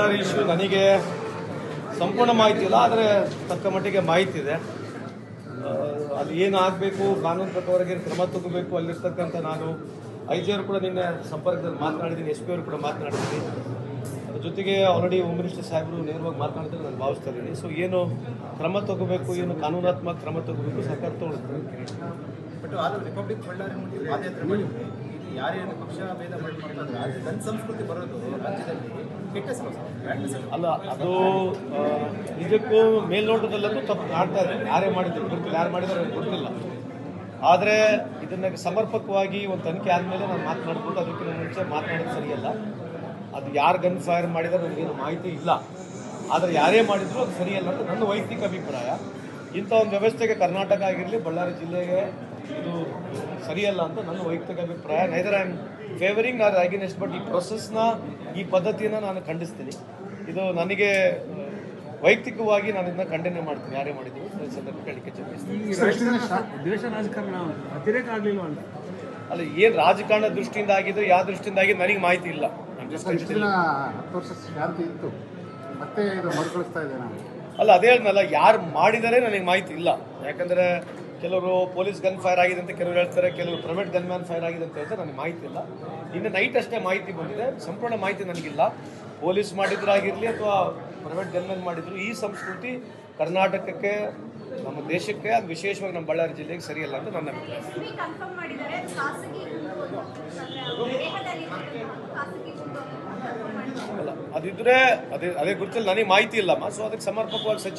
Ballari issue ನನಗೆ ಸಂಪೂರ್ಣ ಮಾಹಿತಿ ಇಲ್ಲ, ಆದರೆ ತಕ್ಕ ಮಟ್ಟಿಗೆ ಮಾಹಿತಿ ಇದೆ. ಅದು ಏನು ಆಗಬೇಕು, ಕಾನೂನು ಪ್ರಕಾರವಾಗಿ ಕ್ರಮ ತಗೋಬೇಕು, ಅಲ್ಲಿರ್ತಕ್ಕಂಥ ನಾನು IG ಅವರು ಕೂಡ ನಿನ್ನೆ ಸಂಪರ್ಕದಲ್ಲಿ ಮಾತನಾಡಿದ್ದೀನಿ, SP ಅವರು ಕೂಡ ಮಾತನಾಡಿದ್ದೀನಿ. ಅದ್ರ ಜೊತೆಗೆ ಆಲ್ರೆಡಿ ಹೋಮ್ ಮಿನಿಸ್ಟರ್ ಸಾಹೇಬರು ನೇರವಾಗಿ ಮಾತನಾಡಿದ್ರೆ ನಾನು ಭಾವಿಸ್ತಾ ಇದ್ದೀನಿ. ಸೊ ಏನು ಕ್ರಮ ತಗೋಬೇಕು, ಏನು ಕಾನೂನಾತ್ಮಕ ಕ್ರಮ ತಗೋಬೇಕು ಸರ್ಕಾರ ತಗೊಳ್ಳುತ್ತೆ. ಬಟ್ ಆದರೂ ರಿಪಬ್ಲಿಕ್ ಬಳ್ಳಾರಿ ಪಾದಯಾತ್ರೆ ಮಾಡಿದ್ರೆ ಯಾರೇನು ಪಕ್ಷ ಭೇದ ಮಾಡ್ತಾರೆ, ಗನ್ ಸಂಸ್ಕೃತಿ ಬರೋದು ರಾಜ್ಯದಲ್ಲಿ ಕೆಟ್ಟ ಸಮಸ್ಯೆ ಅಲ್ಲ. ಅದು ಇದಕ್ಕೂ ಮೇಲ್ನೋಟದಲ್ಲೂ ತಪ್ಪು ಕಾಣ್ತಾ ಇದೆ. ಯಾರೇ ಮಾಡಿದ್ರು ಗೊತ್ತಿಲ್ಲ, ಯಾರು ಮಾಡಿದಾರೆ ಗೊತ್ತಿಲ್ಲ. ಆದರೆ ಇದನ್ನು ಸಮರ್ಪಕವಾಗಿ ಒಂದು ತನಿಖೆ ಆದಮೇಲೆ ನಾನು ಮಾತನಾಡ್ಬೋದು. ಅದಕ್ಕಿಂತ ಮುಂಚೆ ಮಾತನಾಡೋದು ಸರಿಯಲ್ಲ. ಅದು ಯಾರು ಗನ್ ಫೈರ್ ಮಾಡಿದರೆ ನನಗೇನು ಮಾಹಿತಿ ಇಲ್ಲ. ಆದರೆ ಯಾರೇ ಮಾಡಿದ್ರು ಅದು ಸರಿಯಲ್ಲ ಅಂತ ನನ್ನ ವೈಯಕ್ತಿಕ ಅಭಿಪ್ರಾಯ. ಇಂಥ ಒಂದು ವ್ಯವಸ್ಥೆಗೆ ಕರ್ನಾಟಕ ಆಗಿರಲಿ, ಬಳ್ಳಾರಿ ಜಿಲ್ಲೆಗೆ ಇದು ಸರಿಯಲ್ಲ ಅಂತ ನನ್ನ ವೈಯಕ್ತಿಕ ಅಭಿಪ್ರಾಯ. Neither I am favouring R against, but ಈ ಪ್ರೊಸೆಸ್ನ, ಈ ಪದ್ಧತಿಯನ್ನು ನಾನು ಖಂಡಿಸ್ತೀನಿ. ಇದು ನನಗೆ ವೈಯಕ್ತಿಕವಾಗಿ ನಾನು ಇದನ್ನ ಖಂಡನೆ ಮಾಡ್ತೀನಿ, ಯಾರೇ ಮಾಡಿದ್ರು ಸಂದರ್ಭ ಹೇಳಿಕೆ ದ್ವೇಷ ರಾಜಕಾರಣ ಅತಿರೇಕ ಆಗಲಿಲ್ಲ ಅಂತ. ಅಲ್ಲ, ಏನು ರಾಜಕಾರಣ ದೃಷ್ಟಿಯಿಂದ ಆಗಿದ್ದು, ಯಾವ ದೃಷ್ಟಿಯಿಂದ ಆಗಿದ್ದು ನನಗೆ ಮಾಹಿತಿ ಇಲ್ಲ. 10 ವರ್ಷ ಶಾಂತಿ ಇತ್ತು, ಮತ್ತೆ ಇದು ಮರುಕಳಿಸ್ತಾ ಇದೆ ನಾನು. ಅಲ್ಲ, ಅದೇ ಹೇಳಿದ್ನಲ್ಲ, ಯಾರು ಮಾಡಿದರೆ ನನಗೆ ಮಾಹಿತಿ ಇಲ್ಲ. ಯಾಕಂದರೆ ಕೆಲವರು ಪೊಲೀಸ್ ಗನ್ ಫೈರ್ ಆಗಿದೆ ಅಂತ ಕೆಲವರು ಹೇಳ್ತಾರೆ, ಕೆಲವರು ಪ್ರೈವೇಟ್ ಗನ್ ಮ್ಯಾನ್ ಫೈರ್ ಆಗಿದೆ ಅಂತ ಹೇಳ್ತಾರೆ. ನನಗೆ ಮಾಹಿತಿ ಇಲ್ಲ. ಇನ್ನು ನೈಟ್ ಅಷ್ಟೇ ಮಾಹಿತಿ ಬಂದಿದೆ, ಸಂಪೂರ್ಣ ಮಾಹಿತಿ ನನಗಿಲ್ಲ. ಪೊಲೀಸ್ ಮಾಡಿದ್ರಾಗಿರಲಿ ಅಥವಾ ಪ್ರೈವೇಟ್ ಗನ್ ಮ್ಯಾನ್ ಮಾಡಿದ್ರು, ಈ ಸಂಸ್ಕೃತಿ ಕರ್ನಾಟಕಕ್ಕೆ, ನಮ್ಮ ದೇಶಕ್ಕೆ, ಅದು ವಿಶೇಷವಾಗಿ ನಮ್ಮ ಬಳ್ಳಾರಿ ಜಿಲ್ಲೆಗೆ ಸರಿಯಲ್ಲ ಅಂತ ನನ್ನ ಅಭಿಪ್ರಾಯ. ಅಲ್ಲ, ಅದಿದ್ರೆ ಅದೇ ಗುರುತಲ್ಲಿ ನನಗೆ ಮಾಹಿತಿ ಇಲ್ಲಮ್ಮ. ಸೊ ಅದಕ್ಕೆ ಸಮರ್ಪಕವಾಗಿ